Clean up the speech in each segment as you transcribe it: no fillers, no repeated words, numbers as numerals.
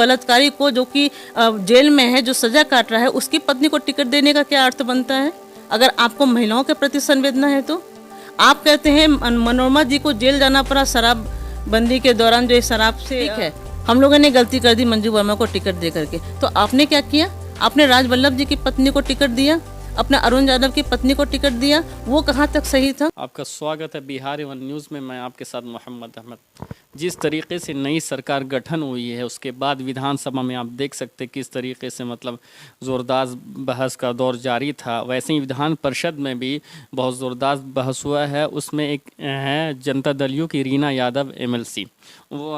बलात्कारी को जो कि जेल में है, जो सजा काट रहा है, उसकी पत्नी को टिकट देने का क्या अर्थ बनता है? अगर आपको महिलाओं के प्रति संवेदना है तो आप कहते हैं मनोरमा जी को जेल जाना पड़ा शराबबंदी के दौरान, जो शराब से ठीक है, हम लोगों ने गलती कर दी मंजू वर्मा को टिकट दे करके। तो आपने क्या किया? आपने राजवल्लभ जी की पत्नी को टिकट दिया, अपने अरुण यादव की पत्नी को टिकट दिया, वो कहाँ तक सही था? आपका स्वागत है बिहार वन न्यूज़ में। मैं आपके साथ मोहम्मद अहमद। जिस तरीके से नई सरकार गठन हुई है उसके बाद विधानसभा में आप देख सकते किस तरीके से मतलब ज़ोरदार बहस का दौर जारी था, वैसे ही विधान परिषद में भी बहुत ज़ोरदार बहस हुआ है। उसमें एक है जनता दल यू की रीना यादव एमएलसी, वो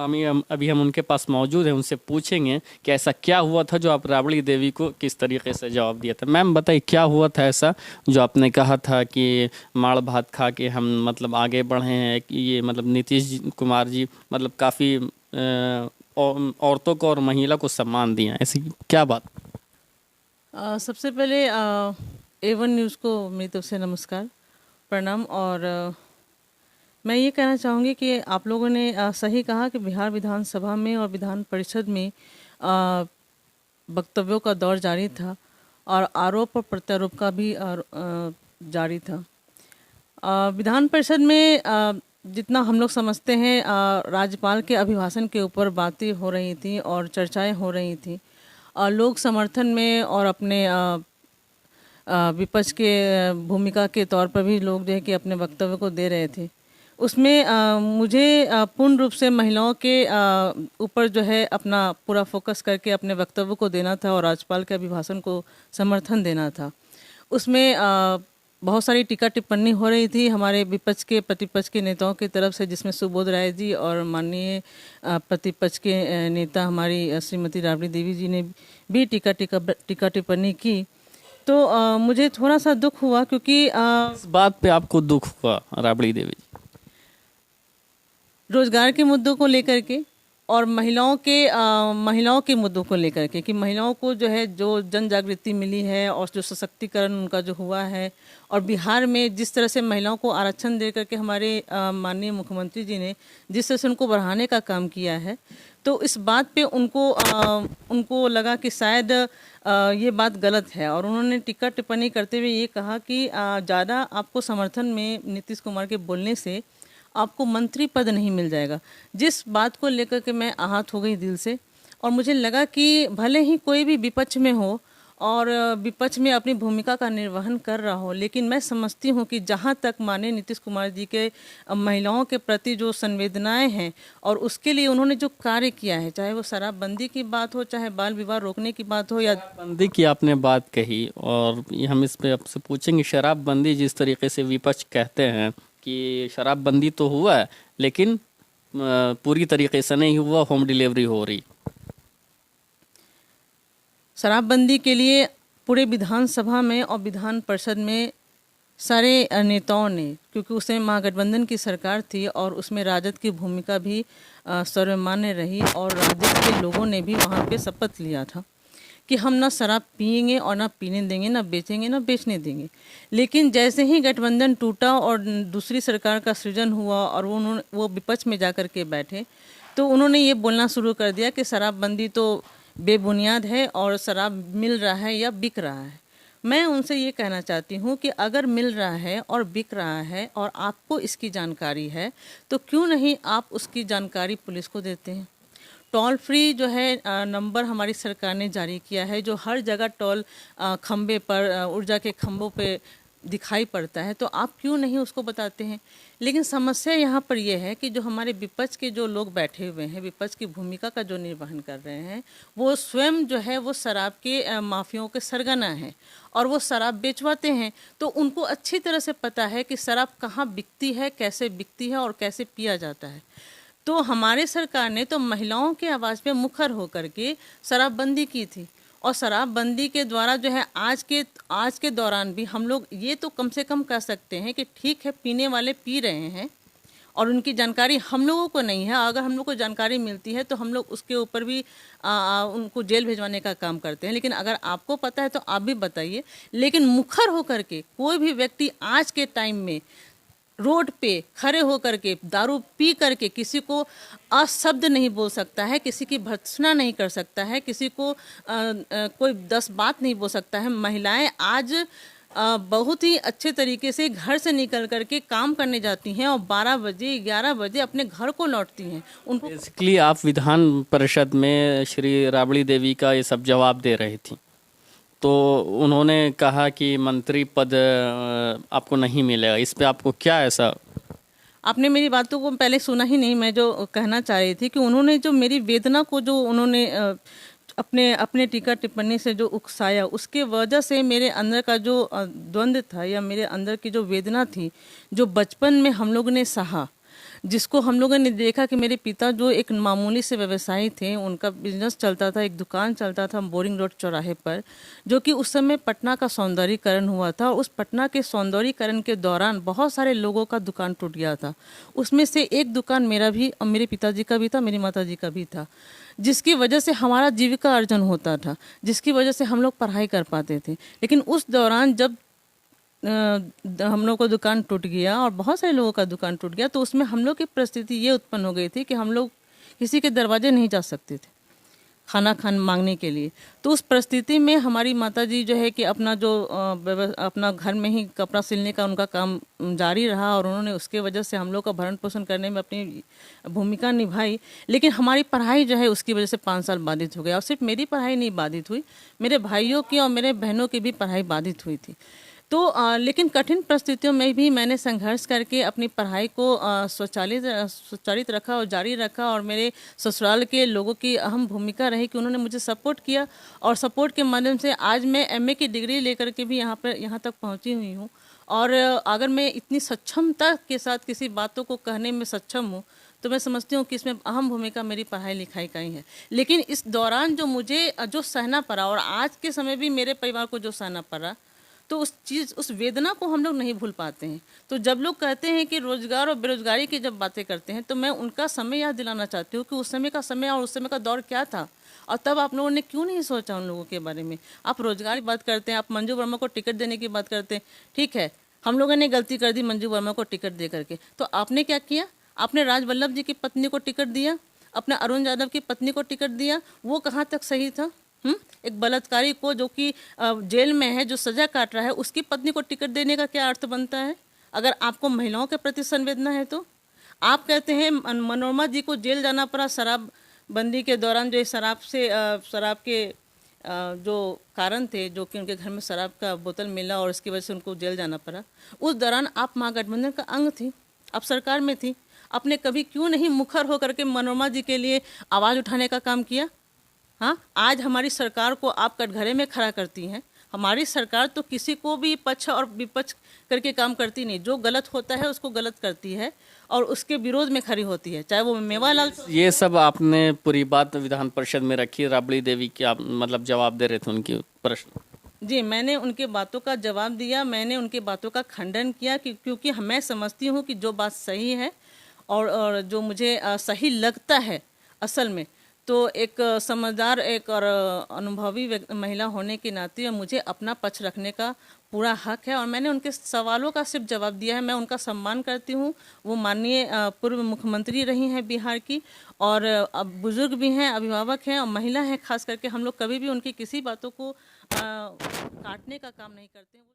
अभी हम उनके पास मौजूद हैं, उनसे पूछेंगे कि ऐसा क्या हुआ था जो आप राबड़ी देवी को किस तरीके से जवाब दिया था। मैम बताइए क्या हुआ था ऐसा जो आपने कहा था कि माड़ भात खा के हम मतलब आगे बढ़े हैं, कि ये मतलब नीतीश कुमार जी मतलब काफ़ी औरतों को और महिला को सम्मान दिया, ऐसी क्या बात? सबसे पहले A1 न्यूज़ को मेरी तरफ से नमस्कार, प्रणाम। और मैं ये कहना चाहूँगी कि आप लोगों ने सही कहा कि बिहार विधानसभा में और विधान परिषद में वक्तव्यों का दौर जारी था और आरोप और प्रत्यारोप का भी जारी था। विधान परिषद में जितना हम लोग समझते हैं राज्यपाल के अभिभाषण के ऊपर बातें हो रही थी और चर्चाएं हो रही थी, लोग समर्थन में और अपने विपक्ष के भूमिका के तौर पर भी लोग जो है कि अपने वक्तव्य को दे रहे थे। उसमें मुझे पूर्ण रूप से महिलाओं के ऊपर जो है अपना पूरा फोकस करके अपने वक्तव्य को देना था और राज्यपाल के अभिभाषण को समर्थन देना था। उसमें बहुत सारी टीका टिप्पणी हो रही थी हमारे विपक्ष के प्रतिपक्ष के नेताओं की तरफ से, जिसमें सुबोध राय जी और माननीय प्रतिपक्ष के नेता हमारी श्रीमती राबड़ी देवी जी ने भी टीका टिप्पणी की। तो मुझे थोड़ा सा दुख हुआ क्योंकि इस बात पे आपको दुख हुआ राबड़ी देवी? रोजगार के मुद्दों को लेकर के और महिलाओं के मुद्दों को लेकर के, कि महिलाओं को जो है जो जन जागृति मिली है और जो सशक्तिकरण उनका जो हुआ है, और बिहार में जिस तरह से महिलाओं को आरक्षण दे करके हमारे माननीय मुख्यमंत्री जी ने जिस तरह से उनको बढ़ाने का काम किया है, तो इस बात पे उनको लगा कि शायद ये बात गलत है और उन्होंने टीका टिप्पणी करते हुए ये कहा कि ज़्यादा आपको समर्थन में नीतीश कुमार के बोलने से आपको मंत्री पद नहीं मिल जाएगा। जिस बात को लेकर के मैं आहत हो गई दिल से, और मुझे लगा कि भले ही कोई भी विपक्ष में हो और विपक्ष में अपनी भूमिका का निर्वहन कर रहा हो, लेकिन मैं समझती हूँ कि जहाँ तक माननीय नीतीश कुमार जी के महिलाओं के प्रति जो संवेदनाएं हैं और उसके लिए उन्होंने जो कार्य किया है, चाहे वो शराबबंदी की बात हो, चाहे बाल विवाह रोकने की बात हो, या शराबबंदी की आपने बात कही और हम इस पे आपसे पूछेंगे, शराबबंदी जिस तरीके से विपक्ष कहते हैं कि शराबबंदी तो हुआ है लेकिन पूरी तरीके से नहीं हुआ, होम डिलीवरी हो रही। शराबबंदी के लिए पूरे विधानसभा में और विधान परिषद में सारे नेताओं ने, क्योंकि उसमें महागठबंधन की सरकार थी और उसमें राजद की भूमिका भी सर्वमान्य रही और राजद के लोगों ने भी वहाँ पे शपथ लिया था कि हम ना शराब पिएंगे और ना पीने देंगे, ना बेचेंगे, ना बेचने देंगे। लेकिन जैसे ही गठबंधन टूटा और दूसरी सरकार का सृजन हुआ और वो विपक्ष में जाकर के बैठे, तो उन्होंने ये बोलना शुरू कर दिया कि शराबबंदी तो बेबुनियाद है और शराब मिल रहा है या बिक रहा है। मैं उनसे ये कहना चाहती हूँ कि अगर मिल रहा है और बिक रहा है और आपको इसकी जानकारी है, तो क्यों नहीं आप उसकी जानकारी पुलिस को देते हैं? टोल फ्री जो है नंबर हमारी सरकार ने जारी किया है, जो हर जगह टोल खंबे पर, ऊर्जा के खंभों पे दिखाई पड़ता है, तो आप क्यों नहीं उसको बताते हैं? लेकिन समस्या यहाँ पर यह है कि जो हमारे विपक्ष के जो लोग बैठे हुए हैं, विपक्ष की भूमिका का जो निर्वहन कर रहे हैं, वो स्वयं जो है वो शराब के माफियाओं के सरगना हैं और वो शराब बेचवाते हैं। तो उनको अच्छी तरह से पता है कि शराब कहाँ बिकती है, कैसे बिकती है और कैसे पिया जाता है। तो हमारे सरकार ने तो महिलाओं के आवाज़ पे मुखर होकर के शराबबंदी की थी, और शराबबंदी के द्वारा जो है आज के दौरान भी हम लोग ये तो कम से कम कह सकते हैं कि ठीक है, पीने वाले पी रहे हैं और उनकी जानकारी हम लोगों को नहीं है। अगर हम लोग को जानकारी मिलती है तो हम लोग उसके ऊपर भी उनको जेल भिजवाने का काम करते हैं। लेकिन अगर आपको पता है तो आप भी बताइए। लेकिन मुखर होकर के कोई भी व्यक्ति आज के टाइम में रोड पे खड़े होकर के दारू पी करके किसी को अशब्द नहीं बोल सकता है, किसी की भर्त्सना नहीं कर सकता है, किसी को कोई 10 बात नहीं बोल सकता है। महिलाएं आज बहुत ही अच्छे तरीके से घर से निकल करके काम करने जाती हैं और 12 बजे 11 बजे अपने घर को लौटती हैं। उनको बेसिकली आप विधान परिषद में श्री राबड़ी देवी का ये सब जवाब दे रही थी, तो उन्होंने कहा कि मंत्री पद आपको नहीं मिलेगा, इस पे आपको क्या ऐसा? आपने मेरी बातों को पहले सुना ही नहीं। मैं जो कहना चाह रही थी कि उन्होंने जो मेरी वेदना को जो उन्होंने अपने अपने टीका टिप्पणी से जो उकसाया, उसके वजह से मेरे अंदर का जो द्वंद्व था या मेरे अंदर की जो वेदना थी, जो बचपन में हम लोगों ने सहा, जिसको हम लोगों ने देखा कि मेरे पिता जो एक मामूली से व्यवसायी थे, उनका बिजनेस चलता था, एक दुकान चलता था बोरिंग रोड चौराहे पर, जो कि उस समय पटना का सौंदर्यीकरण हुआ था। और उस पटना के सौंदर्यीकरण के दौरान बहुत सारे लोगों का दुकान टूट गया था। उसमें से एक दुकान मेरा भी और मेरे पिताजी का भी था, मेरी माताजी का भी था, जिसकी वजह से हमारा जीविका अर्जन होता था, जिसकी वजह से हम लोग पढ़ाई कर पाते थे। लेकिन उस दौरान जब हम लोग को दुकान टूट गया और बहुत सारे लोगों का दुकान टूट गया, तो उसमें हम लोग की परिस्थिति ये उत्पन्न हो गई थी कि हम लोग किसी के दरवाजे नहीं जा सकते थे खाना मांगने के लिए। तो उस परिस्थिति में हमारी माताजी जो है कि अपना जो अपना घर में ही कपड़ा सिलने का उनका काम जारी रहा और उन्होंने उसके वजह से हम लोग का भरण पोषण करने में अपनी भूमिका निभाई। लेकिन हमारी पढ़ाई जो है उसकी वजह से 5 साल बाधित हो गया। और सिर्फ मेरी पढ़ाई नहीं बाधित हुई, मेरे भाइयों की और मेरे बहनों की भी पढ़ाई बाधित हुई थी। तो लेकिन कठिन परिस्थितियों में भी मैंने संघर्ष करके अपनी पढ़ाई को स्वचालित रखा और जारी रखा। और मेरे ससुराल के लोगों की अहम भूमिका रही कि उन्होंने मुझे सपोर्ट किया और सपोर्ट के माध्यम से आज मैं एमए की डिग्री लेकर के भी यहाँ तक पहुँची हुई हूँ। और अगर मैं इतनी सक्षमता के साथ किसी बातों को कहने में सक्षम हूँ, तो मैं समझती हूँ कि इसमें अहम भूमिका मेरी पढ़ाई लिखाई का ही है। लेकिन इस दौरान जो मुझे जो सहना पड़ा और आज के समय भी मेरे परिवार को जो सहना पड़ा, तो उस वेदना को हम लोग नहीं भूल पाते हैं। तो जब लोग कहते हैं कि रोजगार और बेरोजगारी की जब बातें करते हैं, तो मैं उनका समय याद दिलाना चाहती हूँ कि उस समय का समय और उस समय का दौर क्या था और तब आप लोगों ने क्यों नहीं सोचा उन लोगों के बारे में। आप रोजगार की बात करते हैं, आप मंजू वर्मा को टिकट देने की बात करते हैं, ठीक है, हम लोगों ने गलती कर दी मंजू वर्मा को टिकट दे करके। तो आपने क्या किया? आपने राज वल्लभ जी की पत्नी को टिकट दिया, अपना अरुण यादव की पत्नी को टिकट दिया। वो कहाँ तक सही था? एक बलात्कारी को जो कि जेल में है, जो सजा काट रहा है, उसकी पत्नी को टिकट देने का क्या अर्थ बनता है? अगर आपको महिलाओं के प्रति संवेदना है तो आप कहते हैं मनोरमा जी को जेल जाना पड़ा शराबबंदी के दौरान, जो शराब के जो कारण थे, जो कि उनके घर में शराब का बोतल मिला और उसकी वजह से उनको जेल जाना पड़ा। उस दौरान आप महागठबंधन का अंग थी, आप सरकार में थी, आपने कभी क्यों नहीं मुखर होकर के मनोरमा जी के लिए आवाज़ उठाने का काम किया? हाँ, आज हमारी सरकार को आप कटघरे में खड़ा करती हैं। हमारी सरकार तो किसी को भी पक्ष और विपक्ष करके काम करती नहीं, जो गलत होता है उसको गलत करती है और उसके विरोध में खड़ी होती है, चाहे वो मेवालाल। ये सब आपने पूरी बात विधान परिषद में रखी, राबड़ी देवी की आप मतलब जवाब दे रहे थे उनकी प्रश्न? जी, मैंने उनके बातों का जवाब दिया, मैंने उनके बातों का खंडन किया क्योंकि मैं समझती हूँ कि जो बात सही है और जो मुझे सही लगता है असल में, तो एक समझदार एक और अनुभवी महिला होने के नाते मुझे अपना पक्ष रखने का पूरा हक है। और मैंने उनके सवालों का सिर्फ जवाब दिया है। मैं उनका सम्मान करती हूँ, वो माननीय पूर्व मुख्यमंत्री रही हैं बिहार की और अब बुजुर्ग भी हैं, अभिभावक हैं और महिला हैं। खास करके हम लोग कभी भी उनकी किसी बातों को काटने का काम नहीं करते हैं।